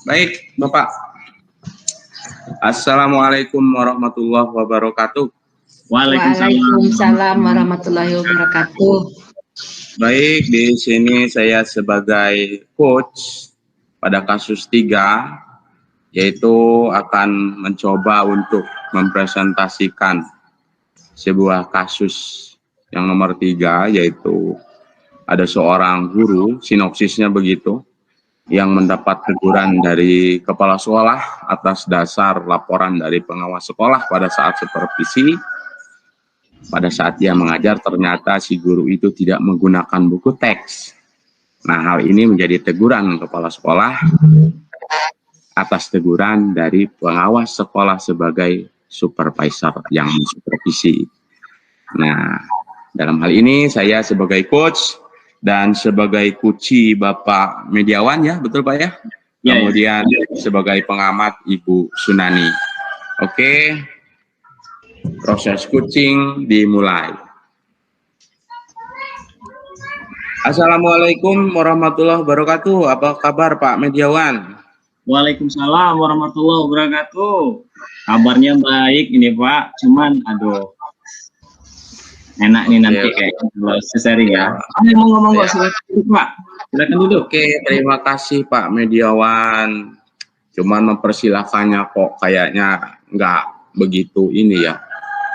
Baik, Bapak. Assalamualaikum warahmatullahi wabarakatuh. Waalaikumsalam warahmatullahi wabarakatuh. Baik, di sini saya sebagai coach pada kasus 3, yaitu akan mencoba untuk mempresentasikan sebuah kasus yang nomor 3, yaitu ada seorang guru, sinopsisnya begitu, yang mendapat teguran dari kepala sekolah atas dasar laporan dari pengawas sekolah pada saat supervisi. Pada saat dia mengajar, ternyata si guru itu tidak menggunakan buku teks. Nah, hal ini menjadi teguran kepala sekolah atas teguran dari pengawas sekolah sebagai supervisor yang mensupervisi. Nah, dalam hal ini saya sebagai coach dan sebagai kuci Bapak Mediawan, ya, betul Pak ya? Kemudian sebagai pengamat Ibu Sunani. Oke, proses coaching dimulai. Assalamualaikum warahmatullahi wabarakatuh. Apa kabar Pak Mediawan? Waalaikumsalam warahmatullahi wabarakatuh. Kabarnya baik ini Pak, cuman aduh enak nih nanti kayak kalau sesering ya. Ada mau ngomong nggak? Silakan duduk Pak. Silakan duduk. Oke, terima kasih Pak Mediawan. Cuman mempersilahkannya kok kayaknya nggak begitu ini ya.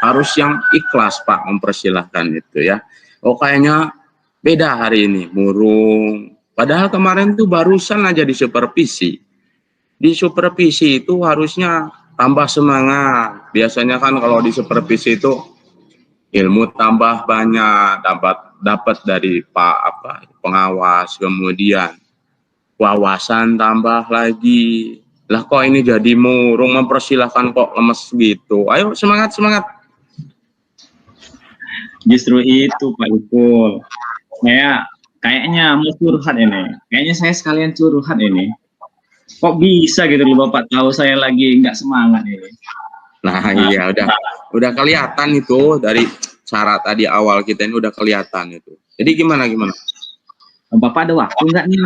Harus yang ikhlas Pak mempersilahkan itu ya. Oh kayaknya beda hari ini, murung. Padahal kemarin tuh barusan aja di supervisi. Di supervisi itu harusnya tambah semangat. Biasanya kan kalau di supervisi itu ilmu tambah banyak, dapat dari pengawas, kemudian wawasan tambah lagi. Lah kok ini jadi murung, mempersilahkan kok lemes gitu. Ayo semangat. Justru itu Pak Ipul. Saya kayaknya mau curhat ini. Kayaknya saya sekalian curhat ini. Kok bisa gitu loh Bapak tahu saya lagi nggak semangat ini. Nah iya udah kelihatan itu dari cara tadi awal kita ini udah kelihatan itu. Jadi gimana? Bapak ada waktu nggak nih?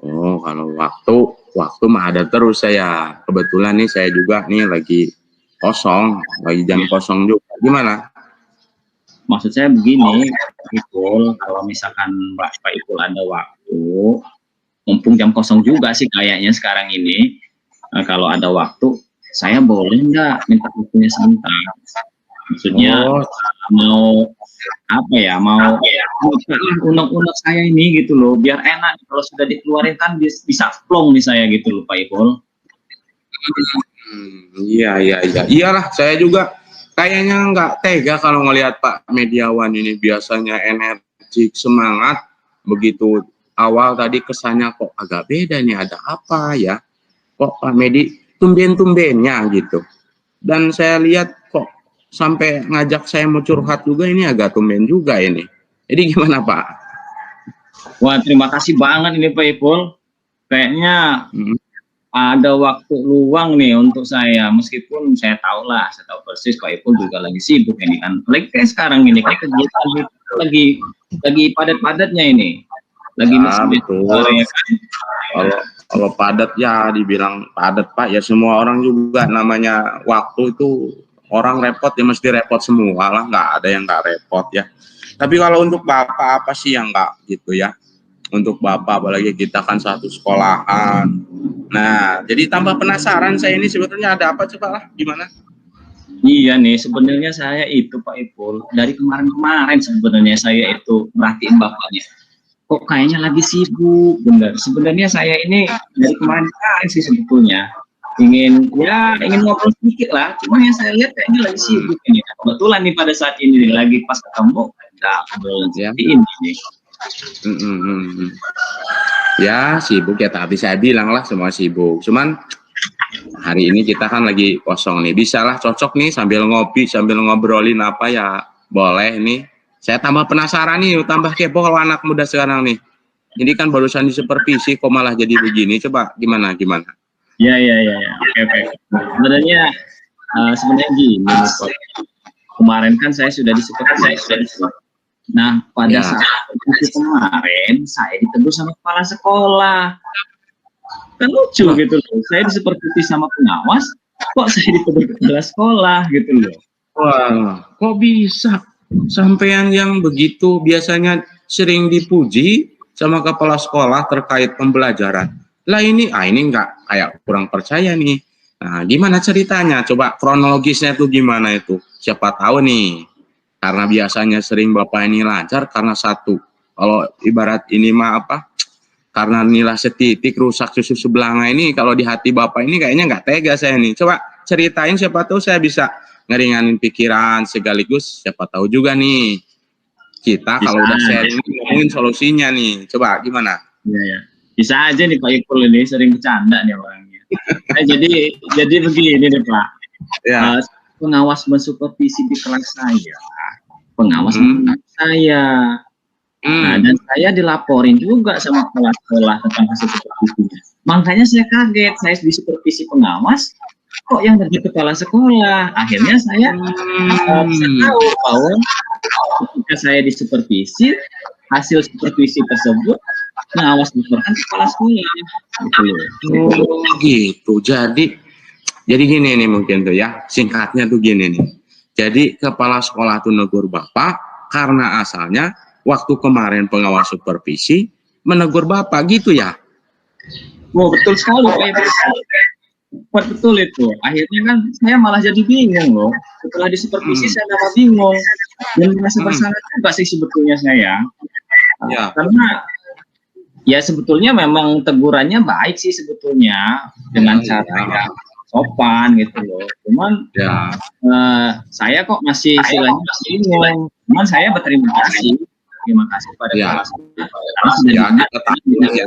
Oh kalau waktu mah ada terus saya. Kebetulan nih saya juga nih lagi kosong, lagi jam kosong juga. Gimana? Maksud saya begini, Ipul, kalau misalkan Pak Ipul ada waktu, mumpung jam kosong juga sih kayaknya sekarang ini, kalau ada waktu, saya boleh nggak minta waktunya sebentar? Maksudnya mau unek-unek saya ini gitu loh, biar enak kalau sudah dikeluarin kan bisa plong nih saya gitu loh Pak Ipul. Iyalah saya juga kayaknya nggak tega kalau ngelihat Pak Mediawan ini, biasanya energik, semangat, begitu awal tadi kesannya kok agak beda nih, ada apa ya? Kok Pak Medi tumben-tumbennya gitu. Dan saya lihat kok sampai ngajak saya mau curhat juga, ini agak tumben juga ini. Jadi gimana Pak? Wah terima kasih banget ini Pak Ipul. Kayaknya ada waktu luang nih untuk saya, meskipun saya tahu persis Pak Ipul juga lagi sibuk ini kan. Lagi kayak sekarang ini kayak kegiatan lagi padat-padatnya ini. Lagi betul. Ya kan? Kalau padat ya dibilang padat Pak, ya semua orang juga namanya waktu itu orang repot ya mesti repot semua lah, nggak ada yang nggak repot ya. Tapi kalau untuk Bapak apa sih yang nggak gitu ya? Untuk Bapak apalagi kita kan satu sekolahan. Nah, jadi tambah penasaran saya ini sebetulnya ada apa coba lah, gimana? Iya nih, sebenarnya saya itu Pak Ipul, dari kemarin sebenarnya saya itu merhatiin Bapaknya. Kok kayaknya lagi sibuk, bener. Sebenarnya saya ini dari kemarin sih sebetulnya ingin ngobrol sedikit lah. Cuma yang saya lihat kayaknya lagi sibuk ini. Kebetulan nih pada saat ini lagi pas ketemu, ngobrol seperti ini nih. Ya sibuk ya, tapi saya bilang lah semua sibuk. Cuman hari ini kita kan lagi kosong nih, bisa lah cocok nih sambil ngopi, sambil ngobrolin apa ya, boleh nih. Saya tambah penasaran nih, tambah kepo kalau anak muda sekarang nih. Jadi kan barusan di supervisi kok malah jadi begini. Coba gimana? Iya. Oke. Sebenarnya gini, kemarin kan saya sudah di supervisi. Nah, pada saat itu kemarin saya ditegur sama kepala sekolah. Kan lucu gitu loh. Saya disupervisi sama pengawas, kok saya ditegur kepala sekolah gitu loh. Wah, kok bisa? Sampean yang begitu biasanya sering dipuji sama kepala sekolah terkait pembelajaran. Lah ini nggak kayak kurang percaya nih. Nah, gimana ceritanya? Coba kronologisnya tuh gimana itu? Siapa tahu nih. Karena biasanya sering Bapak ini lancar karena satu. Kalau ibarat ini mah apa? Karena nilai setitik rusak susu sebelanga ini, kalau di hati Bapak ini kayaknya nggak tega saya nih. Coba ceritain, siapa tahu saya bisa ngeringanin pikiran sekaligus siapa tahu juga nih kita Bisa kalau udah aja. sharing ngomongin solusinya nih. Coba gimana? Iya, ya. Bisa aja nih Pak Ipul ini sering bercanda nih orangnya. Nah, jadi begini nih Pak. Ya. Pengawas mensupervisi di kelas saya. Pengawas Hmm. saya. Nah, dan saya dilaporin juga sama kepala sekolah tentang hasil supervisinya. Makanya saya kaget, saya disupervisi pengawas, kok yang dari kepala sekolah. Akhirnya saya bisa tahu bahwa ketika saya disupervisi, hasil supervisi tersebut pengawas laporkan kepala sekolah. Oh gitu. Jadi gini nih mungkin tuh ya, singkatnya tuh gini nih. Jadi kepala sekolah tuh negur Bapak karena asalnya waktu kemarin pengawas supervisi menegur Bapak gitu ya. Oh, betul sekali Pak. Betul itu. Akhirnya kan saya malah jadi bingung loh. Setelah disupervisi saya malah bingung. Dan merasa bersalah juga sih sebetulnya saya. Ya. Karena ya sebetulnya memang tegurannya baik sih sebetulnya dengan cara yang sopan gitu loh. Cuman Ya. Saya kok masih istilahnya masih bingung. Cuman saya berterima kasih. Terima kasih pada kepala sekolah. Karena sudah kita tahu ya.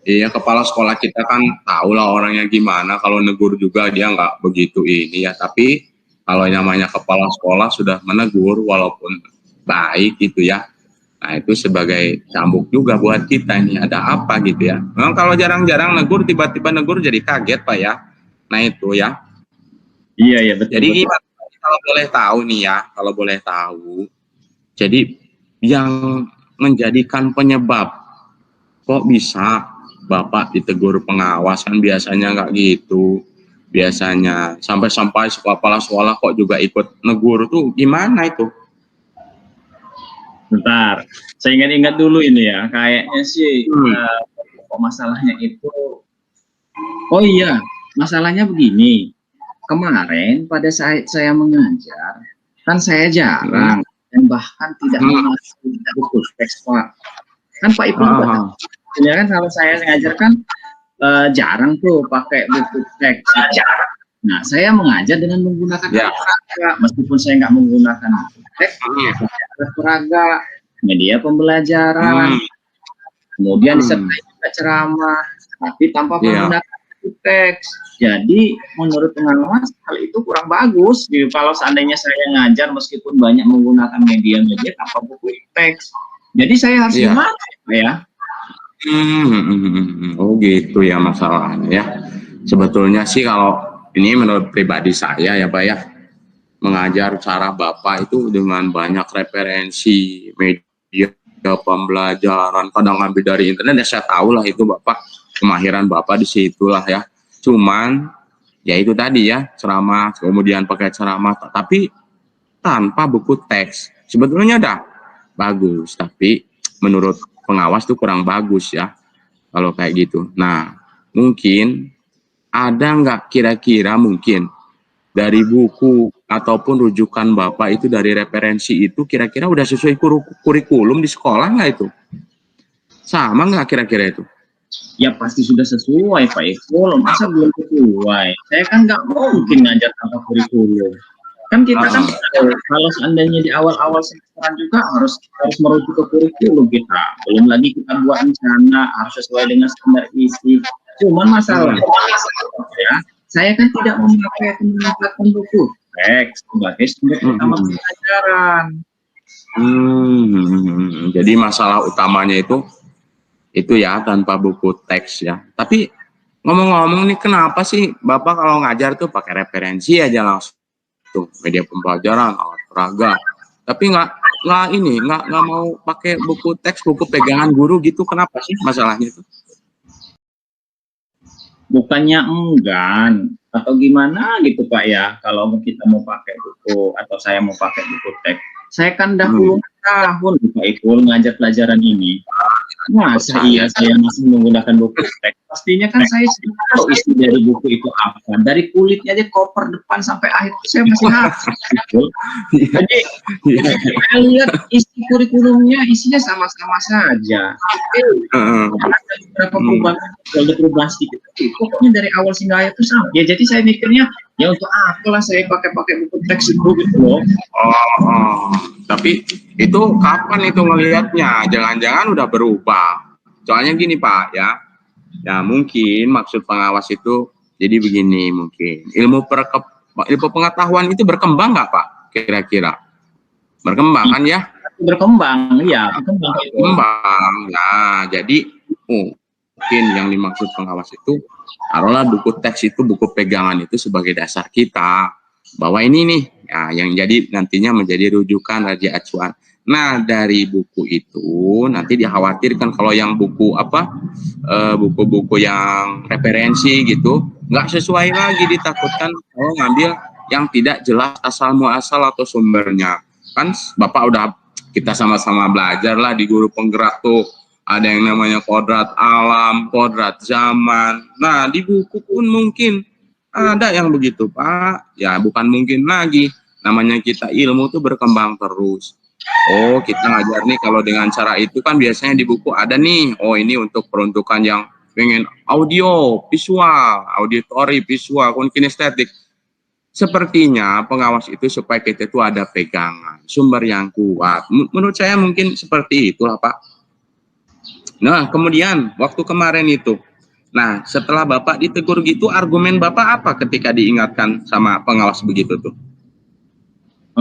Iya, kepala sekolah kita kan tahu lah orangnya gimana. Kalau negur juga dia nggak begitu ini ya. Tapi kalau namanya kepala sekolah sudah menegur walaupun baik gitu ya. Nah itu sebagai cambuk juga buat kita ini ada apa gitu ya. Memang kalau jarang-jarang negur tiba-tiba negur jadi kaget Pak ya. Nah itu ya. Iya betul. Jadi gimana kalau boleh tahu nih ya, kalau boleh tahu. Jadi yang menjadikan penyebab kok bisa Bapak ditegur pengawas, kan biasanya nggak gitu. Biasanya sampai-sampai kepala sekolah kok juga ikut negur tuh gimana itu? Bentar, saya ingat-ingat dulu ini ya. Kayaknya sih kok masalahnya itu. Oh iya, masalahnya begini. Kemarin pada saat saya mengajar, kan saya jarang dan bahkan tidak memasuki buku teks Pak. Kan Pak Ipul juga ya kan kalau saya ngajar kan jarang tuh pakai buku teks. Nah, saya mengajar dengan menggunakan alat peraga, meskipun saya nggak menggunakan buku teks, alat peraga, media pembelajaran, kemudian disertai juga ceramah, tapi tanpa menggunakan buku teks. Jadi menurut pengawas hal itu kurang bagus. Jadi, kalau seandainya saya ngajar meskipun banyak menggunakan media-media tanpa buku teks, jadi saya harus gimana ya? Oh gitu ya masalahnya ya. Sebetulnya sih kalau ini menurut pribadi saya ya Pak ya, mengajar cara Bapak itu dengan banyak referensi media pembelajaran, kadang ngambil dari internet ya saya tahu lah itu Bapak, kemahiran Bapak di situlah ya. Cuman ya itu tadi ya, ceramah, kemudian pakai ceramah, tapi tanpa buku teks. Sebetulnya dah bagus, tapi menurut pengawas tuh kurang bagus ya kalau kayak gitu. Nah, mungkin ada nggak kira-kira mungkin dari buku ataupun rujukan Bapak itu dari referensi itu kira-kira udah sesuai kurikulum di sekolah nggak itu? Sama nggak kira-kira itu? Ya pasti sudah sesuai Pak Ipul, masa belum sesuai? Saya kan nggak mungkin ngajar tanpa kurikulum. Kan kita kan kalau seandainya di awal-awal semesteran juga harus merujuk ke kurikulum kita. Belum lagi kita buat rencana harus sesuai dengan standar isi. Cuman masalahnya ya, saya kan tidak memakai pemanfaatan buku teks sebagai sumber utama pelajaran. Jadi masalah utamanya itu ya tanpa buku teks ya. Tapi ngomong-ngomong nih, kenapa sih Bapak kalau ngajar tuh pakai referensi aja langsung tuh media pembelajaran, alat peraga, tapi nggak mau pakai buku teks, buku pegangan guru gitu? Kenapa sih masalahnya itu? bukannya enggan atau gimana gitu Pak ya, kalau kita mau pakai buku atau saya mau pakai buku teks. Saya kan udah puluhan tahun Pak Ipul ngajar pelajaran ini. Masa iya saya masih menggunakan buku teks? Pastinya kan saya sudah tahu isi dari buku itu apa. Dari kulitnya aja, koper depan sampai akhir saya masih hafal. Jadi saya lihat isi kurikulumnya isinya sama-sama saja. Ada beberapa perubahan sedikit. Pokoknya dari awal hingga akhir itu sama. Ya jadi saya mikirnya ya untuk apalah saya pakai buku teks itu gitu loh. Tapi itu kapan itu ngelihatnya? Jangan-jangan udah berubah. Soalnya gini Pak ya mungkin maksud pengawas itu jadi begini, mungkin ilmu pengetahuan itu berkembang nggak Pak? Kira-kira berkembang kan ya? Berkembang, ya berkembang. Nah, jadi mungkin yang dimaksud pengawas itu taruhlah buku teks itu, buku pegangan itu sebagai dasar kita bahwa ini nih yang jadi nantinya menjadi rujukan raja acuan. Nah, dari buku itu nanti dikhawatirkan kalau yang buku buku-buku yang referensi gitu nggak sesuai lagi, ditakutkan kalau ngambil yang tidak jelas asal muasal atau sumbernya. Kan Bapak udah, kita sama-sama belajar lah di guru penggerak tuh, ada yang namanya kodrat alam, kodrat zaman. Nah, di buku pun mungkin ada yang begitu Pak. Ya bukan mungkin lagi, namanya kita ilmu tuh berkembang terus. Oh, kita ngajar nih kalau dengan cara itu kan biasanya di buku ada nih, oh ini untuk peruntukan yang pengen audio, visual, auditory, visual, kinestetik. Sepertinya pengawas itu supaya kita itu ada pegangan, sumber yang kuat. Menurut saya mungkin seperti itulah Pak. Nah, kemudian waktu kemarin itu, nah setelah Bapak ditegur gitu, argumen Bapak apa ketika diingatkan sama pengawas begitu tuh?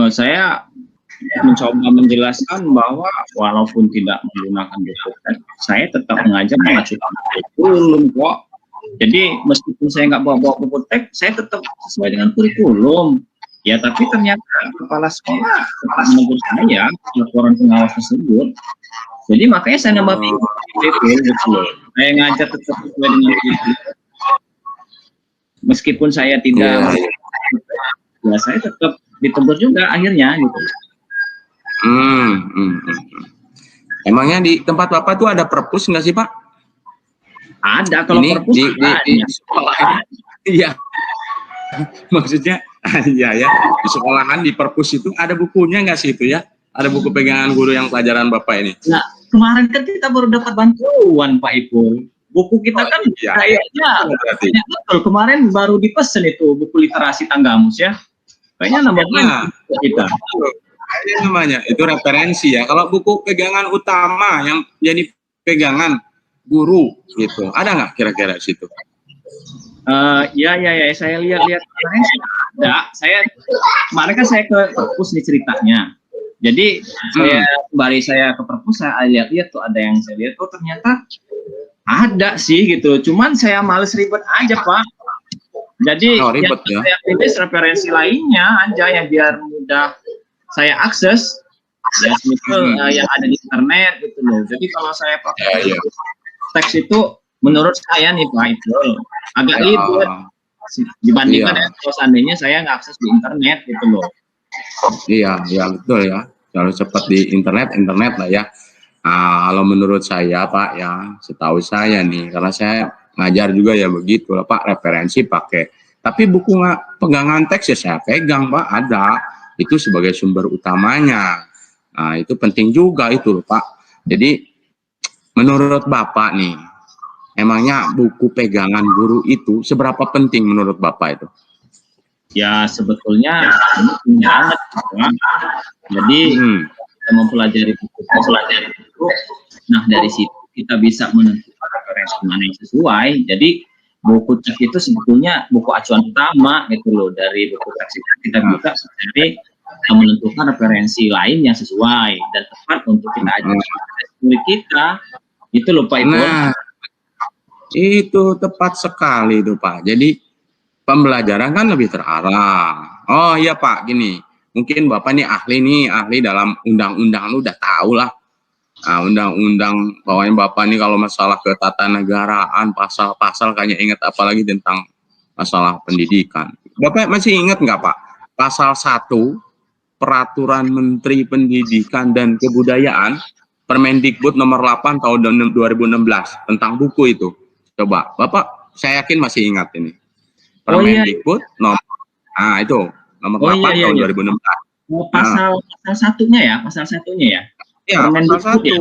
Saya mencoba menjelaskan bahwa walaupun tidak menggunakan buku teks, saya tetap mengajar mengacu kurikulum kok. Jadi meskipun saya nggak bawa buku teks, saya tetap sesuai dengan kurikulum. Ya, tapi ternyata kepala sekolah tetap menegur saya laporan pengawas tersebut. Jadi makanya saya nambah gitu. Saya ngajar tetap sesuai dengan kurikulum. Meskipun saya tidak, ya saya tetap ditegur juga akhirnya gitu. Emangnya di tempat Bapak tuh ada perpus nggak sih Pak? Ada, kalau ini perpus di sekolah. Iya. Maksudnya ya di sekolahan di perpus itu ada bukunya nggak sih itu ya? Ada buku pegangan guru yang pelajaran Bapak ini? Nah, kemarin kan kita baru dapat bantuan Pak Ipul. Buku kita kan kayaknya betul, kemarin baru dipesen itu buku literasi Tanggamus ya. Kayaknya nambah kita. Namanya itu referensi ya. Kalau buku pegangan utama yang jadi pegangan guru gitu, ada nggak kira-kira situ? Ya, saya lihat kemarin ada. Saya kemarin kan saya ke perpus nih ceritanya. Jadi saya ke perpus, saya lihat tuh ada yang saya lihat, oh ternyata ada sih gitu. Cuman saya males ribet aja Pak. Jadi ribet, saya pilih referensi lainnya aja yang biar mudah saya akses, ya yang ada di internet gitu loh. Jadi kalau saya pakai teks itu, menurut saya nih Pak itu agak ribet dibandingkan kalau seandainya saya nggak akses di internet gitu loh. Iya betul ya. Kalau cepat di internet lah ya. Kalau menurut saya Pak ya, setahu saya nih, karena saya ngajar juga ya begitu lah Pak, referensi pakai. Tapi buku pegangan teks ya saya pegang Pak, ada. Itu sebagai sumber utamanya. Nah, itu penting juga itu loh Pak. Jadi menurut Bapak nih, emangnya buku pegangan guru itu seberapa penting menurut Bapak itu? Ya sebetulnya ini banget Pak. Jadi kita mempelajari buku, nah dari situ kita bisa menentukan referensi mana yang sesuai. Jadi buku teks itu sebetulnya buku acuan utama gitu loh. Dari buku teks itu kita bisa mencari menentukan referensi lain yang sesuai dan tepat untuk kita ajarkan murid kita. Itu loh Pak Ibu. Nah, itu tepat sekali itu Pak. Jadi pembelajaran kan lebih terarah. Oh iya Pak, gini, mungkin Bapak nih ahli dalam undang-undang, lu udah tahu lah. Nah, undang-undang pokoknya Bapak nih kalau masalah ketatanegaraan, pasal-pasal kayaknya ingat apalagi tentang masalah pendidikan. Bapak masih ingat nggak Pak? Pasal 1 Peraturan Menteri Pendidikan dan Kebudayaan Permendikbud nomor 8 tahun 2016 tentang buku itu. Coba, Bapak saya yakin masih ingat ini. Oh iya, Permendikbud nomor itu nomor oh 8 iya iya tahun iya. 2016. Pasal satunya ya, pasal satunya ya. Ya, pasal 1. Ya?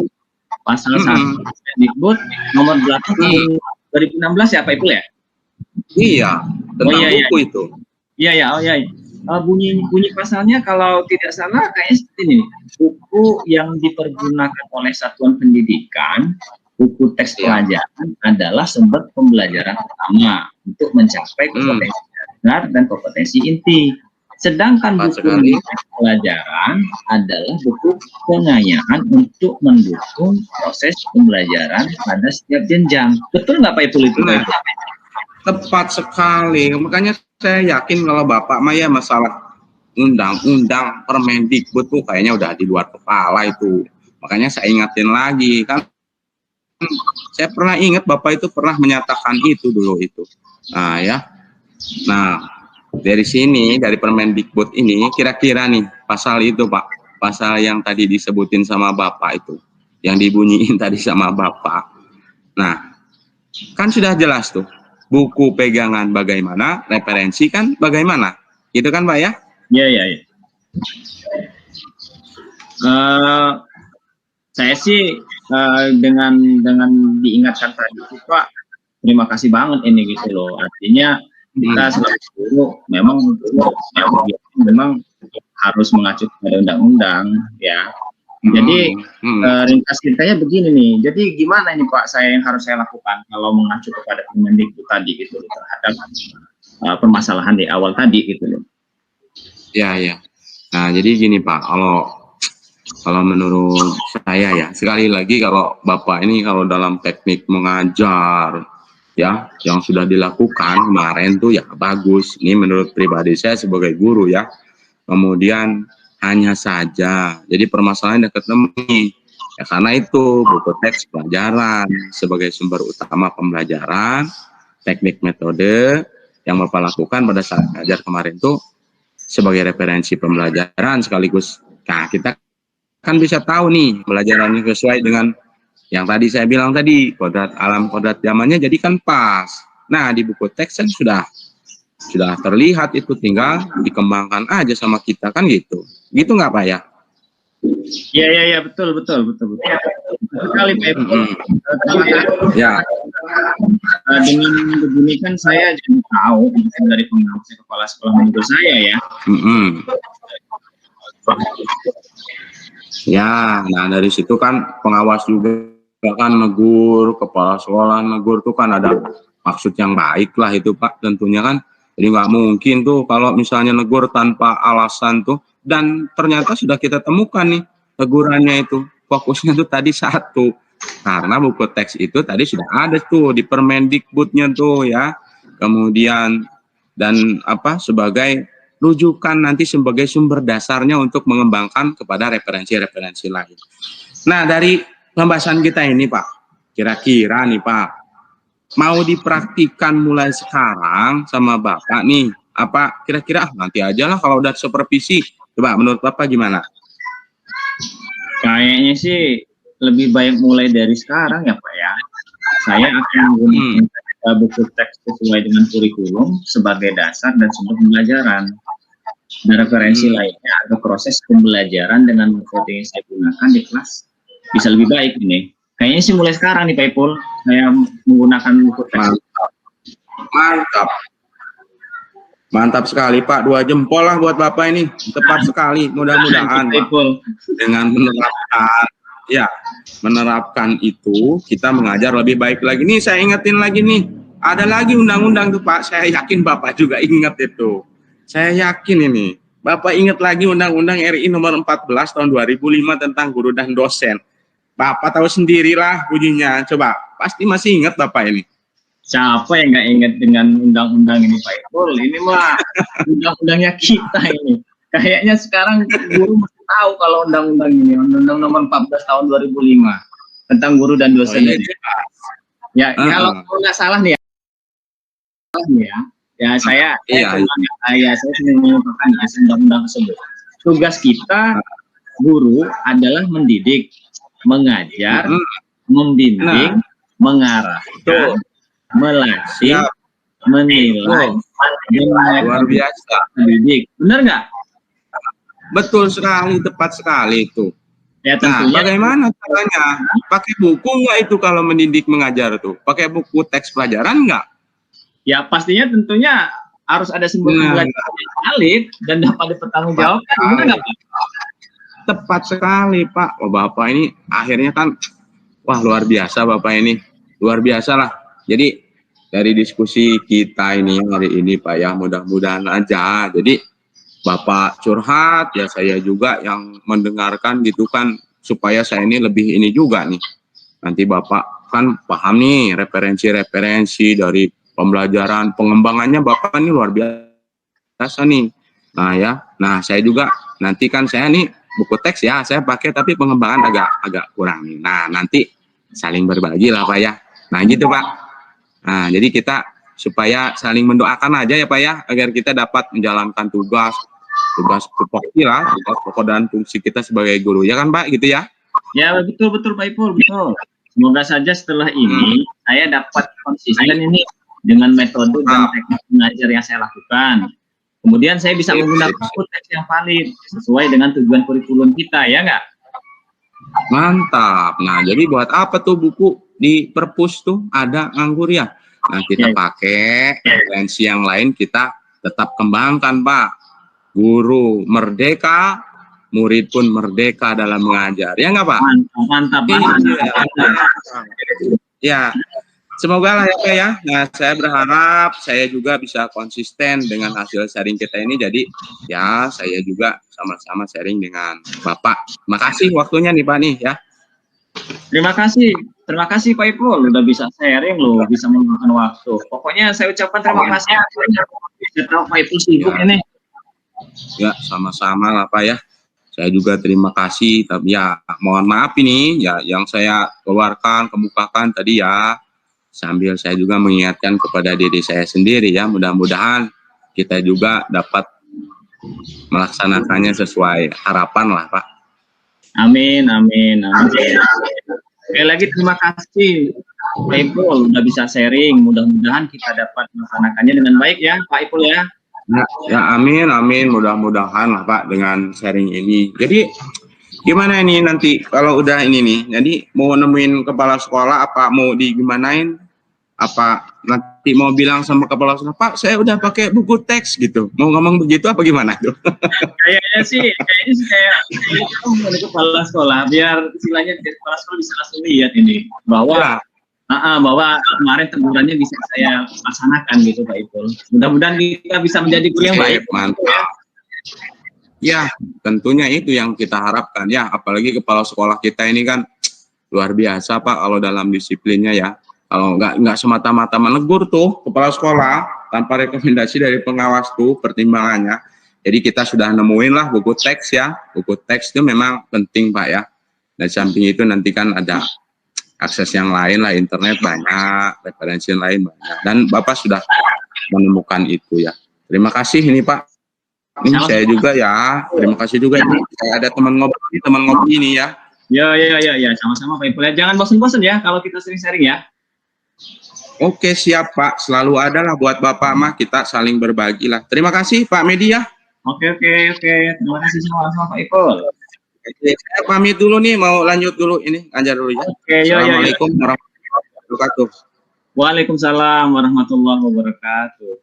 Pasal 1 Permendikbud nomor 8 tahun 2016 ya Pak Ipul ya? Iya, tentang buku itu. Iya ya, oh iya. Bunyi pasalnya kalau tidak salah kayaknya seperti ini. Buku yang dipergunakan oleh satuan pendidikan, buku teks pelajaran adalah sumber pembelajaran utama untuk mencapai kompetensi dasar dan kompetensi inti. Sedangkan buku teks pelajaran adalah buku pengayaan untuk mendukung proses pembelajaran pada setiap jenjang. Betul nggak Pak Ipul itu? Tepat sekali. Makanya saya yakin kalau Bapak mah ya masalah undang-undang Permendikbud tuh kayaknya udah di luar kepala itu. Makanya saya ingatin lagi kan. Saya pernah ingat Bapak itu pernah menyatakan itu dulu itu. Nah ya. Nah, dari sini dari Permendikbud ini kira-kira nih pasal itu Pak, pasal yang tadi disebutin sama Bapak itu, yang dibunyiin tadi sama Bapak. Nah, kan sudah jelas tuh. Buku pegangan bagaimana, referensi kan bagaimana, gitu kan Pak ya? Iya iya. Ya. Saya sih dengan diingatkan tadi itu Pak, terima kasih banget ini gitu loh. Artinya kita selalu memang harus mengacu pada undang-undang ya. Jadi ringkas ceritanya begini nih. Jadi gimana ini Pak yang harus saya lakukan kalau mengacu kepada Permendikbud tadi gitu terhadap permasalahan di awal tadi gitu loh. Ya ya. Nah jadi gini Pak, kalau menurut saya ya sekali lagi kalau Bapak ini kalau dalam teknik mengajar ya yang sudah dilakukan kemarin tuh ya bagus. Ini menurut pribadi saya sebagai guru ya. Kemudian hanya saja, jadi permasalahan yang ketemu ya karena itu buku teks pelajaran sebagai sumber utama pembelajaran, teknik metode yang Bapak lakukan pada saat ngajar kemarin tuh sebagai referensi pembelajaran sekaligus. Nah kita kan bisa tahu nih pelajarannya sesuai dengan yang tadi saya bilang tadi kodrat alam kodrat zamannya jadi kan pas. Nah di buku teks kan sudah terlihat itu tinggal dikembangkan aja sama kita kan gitu nggak Pak ya? Iya betul sekali Pak Ipul. Ya dengan begini kan saya jadi tahu dari pengawas kepala sekolah menurut saya ya. Ya, nah dari situ kan pengawas juga kan negur, kepala sekolah negur tuh kan ada maksud yang baik lah itu Pak tentunya kan. Jadi nggak mungkin tuh kalau misalnya negur tanpa alasan tuh, dan ternyata sudah kita temukan nih tegurannya itu fokusnya tuh tadi satu, karena buku teks itu tadi sudah ada tuh di Permendikbudnya tuh ya, kemudian dan sebagai rujukan nanti sebagai sumber dasarnya untuk mengembangkan kepada referensi-referensi lain. Nah dari pembahasan kita ini Pak, kira-kira nih Pak, mau dipraktikkan mulai sekarang sama Bapak nih, apa kira-kira nanti aja lah kalau udah supervisi, coba menurut Bapak gimana? Kayaknya sih lebih baik mulai dari sekarang ya Pak ya. Saya akan menggunakan buku teks sesuai dengan kurikulum sebagai dasar dan sumber pembelajaran. Dan referensi lainnya atau proses pembelajaran dengan metode yang saya gunakan di kelas bisa lebih baik ini. Kayaknya sih mulai sekarang nih Pak Ipul, saya menggunakan buku teks. Mantap sekali Pak, 2 jempol lah buat Bapak ini, tepat sekali. Mudah-mudahan dengan menerapkan itu kita mengajar lebih baik lagi. Nih saya ingetin lagi nih, ada lagi undang-undang tuh Pak, saya yakin Bapak juga ingat itu. Saya yakin ini, Bapak ingat lagi Undang-Undang RI nomor 14 tahun 2005 tentang guru dan dosen. Bapak tahu sendirilah bunyinya, coba pasti masih ingat Bapak ini. Siapa yang nggak ingat dengan undang-undang ini Pak Ipul? Ini mah undang-undangnya kita ini. Kayaknya sekarang guru masih tahu kalau undang-undang ini, Undang-Undang Nomor 14 tahun 2005 tentang guru dan dosen. iya, ini. Ya, kalau nggak salah nih ya saya sedang mengumpulkan undang-undang tersebut. Tugas kita guru adalah mendidik, mengajar, membimbing, mengarahkan, melatih, menilai, luar biasa. mendidik. Benar nggak? Betul sekali, tepat sekali itu. Ya Nah, tentunya. bagaimana caranya? Pakai buku nggak itu kalau mendidik mengajar tuh? Pakai buku teks pelajaran nggak? Ya pastinya tentunya harus ada sumber pembelajaran yang valid dan dapat dipertanggungjawabkan. Benar nggak, Pak? Tepat sekali, Pak. Oh, Bapak ini akhirnya kan, wah luar biasa Bapak ini. Luar biasa lah. Jadi dari diskusi kita ini hari ini Pak ya, mudah-mudahan aja. Jadi Bapak curhat, ya saya juga yang mendengarkan gitu kan, supaya saya ini lebih ini juga nih. Nanti Bapak kan paham nih referensi-referensi dari pembelajaran, pengembangannya Bapak ini luar biasa nih. Nah ya, nah saya juga nanti kan saya nih buku teks ya saya pakai, tapi pengembangan agak kurang nih. Nah nanti saling berbagi lah Pak ya. Nah gitu Pak. Nah jadi kita supaya saling mendoakan aja ya Pak ya, agar kita dapat menjalankan tugas pokok lah, tugas pokok dan fungsi kita sebagai guru ya kan Pak, gitu ya. Ya betul Pak Ipul, betul. Semoga saja setelah ini saya dapat konsisten ini dengan metode dan teknik mengajar yang saya lakukan. Kemudian saya bisa menggunakan buku teks yang valid sesuai dengan tujuan kurikulum kita, ya nggak? Mantap. Nah jadi buat apa tuh buku di perpus tuh ada nganggur ya? Nah kita pakai referensi yang lain, kita tetap kembangkan Pak. Guru merdeka, murid pun merdeka dalam mengajar. Ya nggak Pak? Mantap. Ya, semoga lah ya Pak ya. Nah saya berharap saya juga bisa konsisten dengan hasil sharing kita ini. Jadi ya saya juga sama-sama sharing dengan Bapak. Makasih waktunya nih Pak nih ya. Terima kasih Pak Ipul udah bisa sharing loh, bisa menggunakan waktu. Pokoknya saya ucapkan terima kasih. Saya tahu Pak Ipul sibuk ini. Ya sama-sama lah Pak ya. Saya juga terima kasih, tapi ya mohon maaf ini ya yang saya kemukakan tadi ya, sambil saya juga mengingatkan kepada diri saya sendiri ya, mudah-mudahan kita juga dapat melaksanakannya sesuai harapan lah Pak. Amin. Sekali lagi terima kasih Pak Ipul udah bisa sharing, mudah-mudahan kita dapat melaksanakannya dengan baik ya Pak Ipul ya. Ya amin, mudah-mudahan lah Pak dengan sharing ini. Jadi gimana ini nanti kalau udah ini nih, jadi mau nemuin kepala sekolah apa mau digimanain, apa nanti mau bilang sama kepala sekolah, Pak saya udah pakai buku teks gitu, mau ngomong begitu apa gimana tuh? Kayaknya sih kayak kepala sekolah, biar istilahnya kepala sekolah bisa langsung lihat ini bahwa bahwa kemarin tegurannya bisa saya laksanakan gitu Pak Ipul. Mudah-mudahan kita bisa menjadi guru yang baik. Mantap. Ya, tentunya itu yang kita harapkan ya, apalagi kepala sekolah kita ini kan luar biasa Pak kalau dalam disiplinnya ya. Kalau nggak semata-mata menegur tuh kepala sekolah tanpa rekomendasi dari pengawas tuh pertimbangannya. Jadi kita sudah nemuin lah buku teks ya. Buku teks itu memang penting Pak ya. Dan samping itu nanti kan ada akses yang lain lah, internet banyak, referensi yang lain banyak. Dan Bapak sudah menemukan itu ya. Terima kasih ini Pak. Ini saya juga ya. Terima kasih juga ini. Saya ada teman ngopi ini ya. Ya, sama-sama Pak Ipul. Jangan bosan-bosan ya kalau kita sering sharing ya. Oke siap Pak. Selalu ada lah buat Bapak mah, kita saling berbagi lah. Terima kasih Pak Media. Oke. Terima kasih sama-sama Pak Ipul. Saya pamit dulu nih, mau lanjut dulu ini, ngajar dulu ya. Assalamualaikum warahmatullahi wabarakatuh. Waalaikumsalam warahmatullahi wabarakatuh.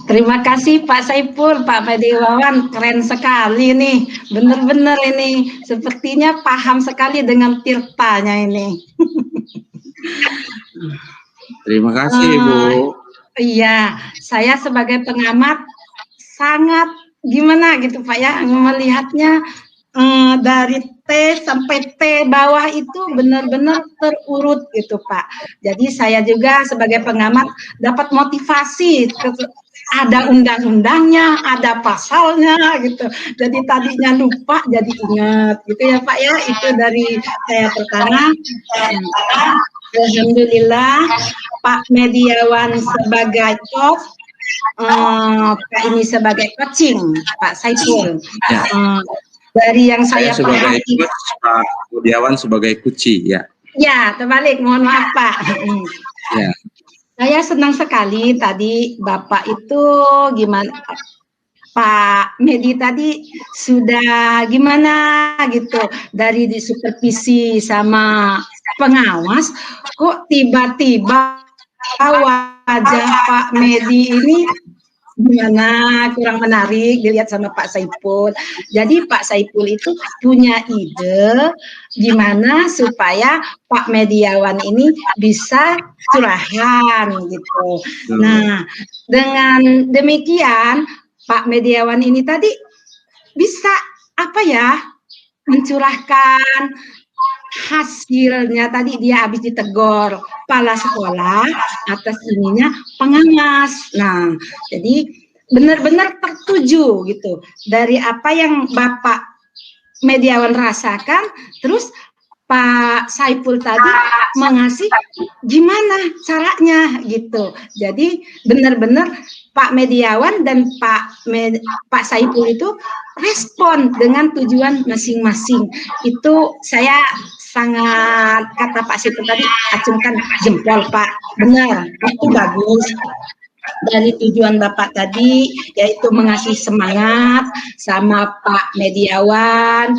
Terima kasih Pak Saiful, Pak Mediawan, keren sekali nih, bener-bener ini, sepertinya paham sekali dengan tirtanya ini. Terima kasih Ibu. Iya, saya sebagai pengamat sangat gimana gitu Pak ya, melihatnya dari T sampai T bawah itu benar-benar terurut gitu Pak. Jadi saya juga sebagai pengamat dapat motivasi, ada undang-undangnya, ada pasalnya gitu. Jadi tadinya lupa jadi ingat gitu ya Pak ya. Itu dari saya pertama. Alhamdulillah Pak Mediawan sebagai coach, Pak ini sebagai coaching, Pak Saiful. Ya. Dari yang saya sebagai perhati, coach, Pak Budiawan sebagai kuci, ya. Ya, terbalik, mohon maaf Pak. Ya. Saya senang sekali tadi Bapak itu gimana, Pak Medi tadi sudah gimana gitu, dari disupervisi sama pengawas, kok tiba-tiba wajah Pak Medi ini gimana, kurang menarik dilihat sama Pak Saiful. Jadi Pak Saiful itu punya ide gimana supaya Pak Mediawan ini bisa curahan gitu. Nah, dengan demikian Pak Mediawan ini tadi bisa apa ya, mencurahkan hasilnya. Tadi dia habis ditegur kepala sekolah atas ininya pengawas. Nah, jadi benar-benar tertuju gitu dari apa yang Bapak Mediawan rasakan. Terus Pak Saiful tadi mengasih gimana caranya gitu. Jadi benar-benar Pak Mediawan dan Pak Saiful itu respon dengan tujuan masing-masing. Itu saya sangat, kata Pak Saiful tadi, acungkan jempol Pak. Benar, itu bagus. Dari tujuan Bapak tadi, yaitu mengasih semangat sama Pak Mediawan,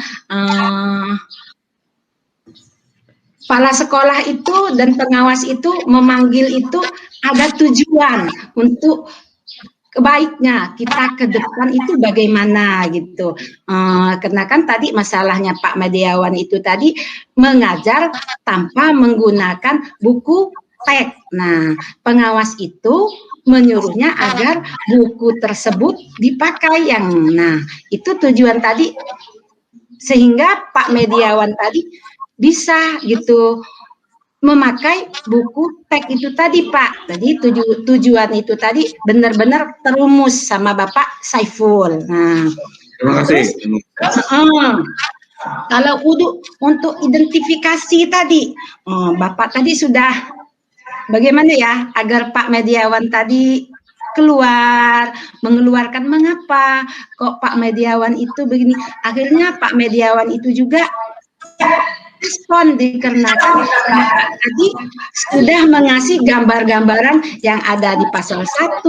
kepala sekolah itu dan pengawas itu memanggil itu ada tujuan untuk kebaiknya kita ke depan itu bagaimana gitu. Karena kan tadi masalahnya Pak Mediawan itu tadi mengajar tanpa menggunakan buku teks. Nah, pengawas itu menyuruhnya agar buku tersebut dipakai yang, nah itu tujuan tadi, sehingga Pak Mediawan tadi bisa gitu memakai buku teks itu tadi Pak. Jadi tujuan itu tadi benar-benar terumus sama Bapak Saiful. Nah, Terima kasih. Kalau untuk identifikasi tadi, Bapak tadi sudah bagaimana ya agar Pak Mediawan tadi mengeluarkan mengapa kok Pak Mediawan itu begini. Akhirnya Pak Mediawan itu juga respon dikarenakan tadi sudah mengasih gambar-gambaran yang ada di pasal 1,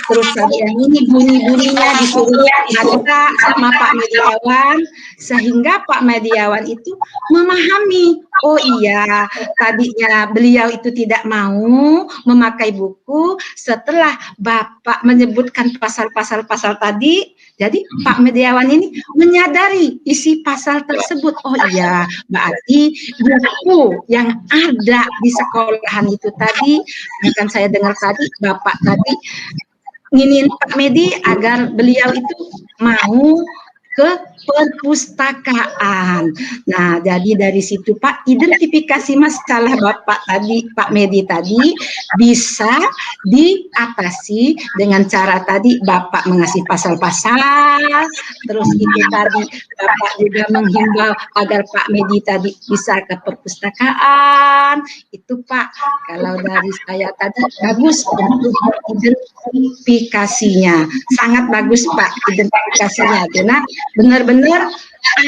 terus tadi yang ini bunyi-bunyinya disuruh baca sama Pak Mediawan, sehingga Pak Mediawan itu memahami, oh iya tadinya beliau itu tidak mau memakai buku, setelah Bapak menyebutkan pasal-pasal tadi, jadi Pak Mediawan ini menyadari isi pasal tersebut. Oh iya, berarti buku yang ada di sekolahan itu tadi, akan saya dengar tadi, Bapak tadi ingin Pak Medi agar beliau itu mau ke perpustakaan. Nah, jadi dari situ Pak, identifikasi masalah Bapak tadi, Pak Medi tadi bisa diatasi dengan cara tadi Bapak mengasih pasal-pasal, terus itu tadi Bapak juga menghimbau agar Pak Medi tadi bisa ke perpustakaan. Itu Pak, kalau dari saya tadi bagus untuk identifikasinya, sangat bagus Pak identifikasinya, karena benar-benar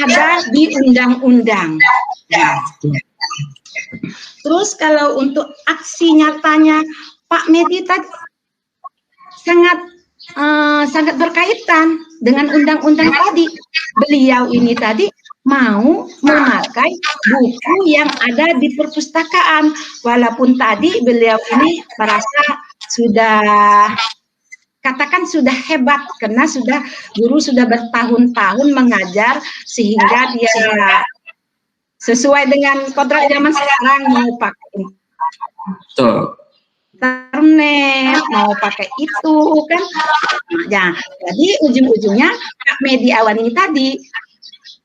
ada di undang-undang. Terus kalau untuk aksi nyatanya Pak Medi tadi sangat berkaitan dengan undang-undang tadi. Beliau ini tadi mau memakai buku yang ada di perpustakaan, walaupun tadi beliau ini merasa sudah, katakan sudah hebat karena guru sudah bertahun-tahun mengajar sehingga dia sesuai dengan kodrat zaman sekarang mau pakai internet, mau pakai itu kan. Ya, jadi ujung-ujungnya Pak Mediawan ini tadi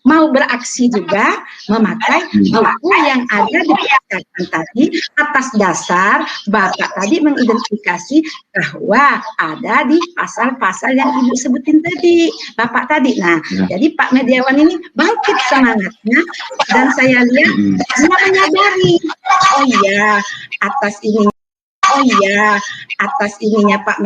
mau beraksi juga memakai buku yang ada di perpustakaan tadi atas dasar Bapak tadi mengidentifikasi bahwa ada di pasal-pasal yang Ibu sebutin tadi, Bapak tadi. Nah, jadi Pak Mediawan ini bangkit semangatnya dan saya lihat dia menyadari, oh iya, atas ininya Pak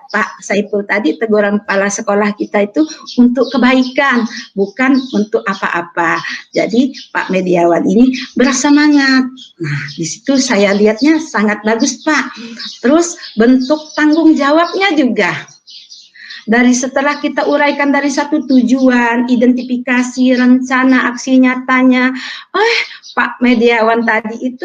Pak Saiful tadi teguran kepala sekolah kita itu untuk kebaikan, bukan untuk apa-apa. Jadi Pak Mediawan ini bersemangat. Nah, di situ saya lihatnya sangat bagus Pak. Terus bentuk tanggung jawabnya juga. Dari setelah kita uraikan dari satu tujuan, identifikasi, rencana, aksi nyatanya, Pak Mediawan tadi itu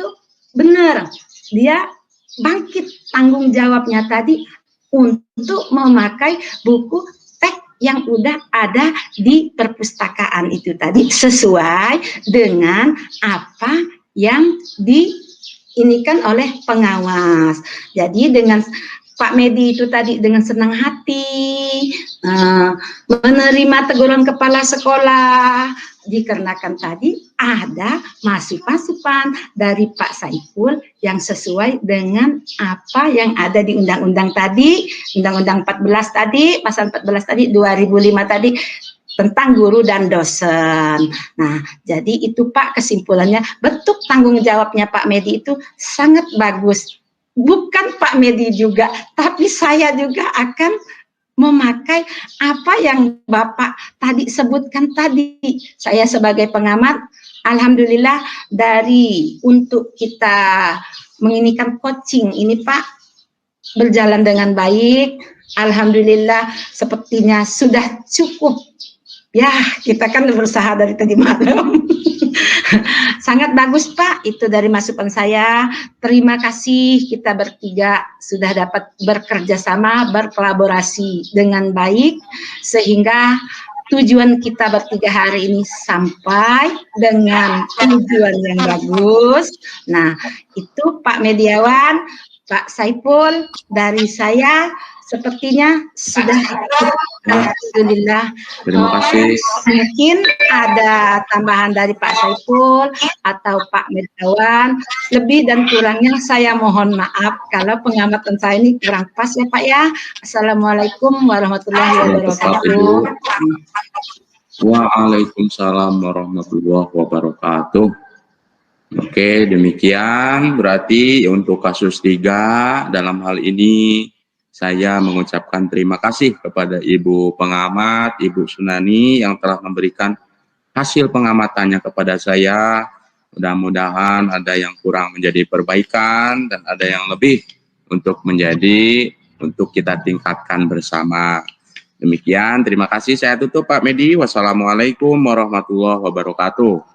benar, dia bangkit tanggung jawabnya tadi untuk memakai buku teks yang udah ada di perpustakaan itu tadi sesuai dengan apa yang diinikan oleh pengawas. Jadi dengan Pak Medi itu tadi dengan senang hati menerima teguran kepala sekolah dikarenakan tadi ada masukan dari Pak Saiful yang sesuai dengan apa yang ada di undang-undang tadi, Undang-Undang 14 tadi, pasal 14 tadi, 2005 tadi tentang guru dan dosen. Nah, jadi itu Pak kesimpulannya, bentuk tanggung jawabnya Pak Medi itu sangat bagus. Bukan Pak Medi juga, tapi saya juga akan memakai apa yang Bapak tadi sebutkan tadi. Saya sebagai pengamat, alhamdulillah dari untuk kita menginikan coaching ini Pak berjalan dengan baik. Alhamdulillah sepertinya sudah cukup. Ya, kita kan berusaha dari tadi malam. Sangat bagus Pak, itu dari masukan saya. Terima kasih kita bertiga sudah dapat bekerja sama, berkolaborasi dengan baik, sehingga tujuan kita bertiga hari ini sampai dengan tujuan yang bagus. Nah, itu Pak Mediawan, Pak Saiful, dari saya sepertinya sudah alhamdulillah. Terima kasih. Mungkin ada tambahan dari Pak Saiful atau Pak Mediawan, lebih dan kurangnya saya mohon maaf kalau pengamatan saya ini kurang pas ya Pak ya. Assalamualaikum warahmatullahi wabarakatuh. Waalaikumsalam warahmatullahi wabarakatuh. Oke, demikian berarti untuk kasus 3 dalam hal ini saya mengucapkan terima kasih kepada Ibu Pengamat, Ibu Sunani yang telah memberikan hasil pengamatannya kepada saya. Mudah-mudahan ada yang kurang menjadi perbaikan dan ada yang lebih untuk kita tingkatkan bersama. Demikian, terima kasih. Saya tutup Pak Medi. Wassalamualaikum warahmatullahi wabarakatuh.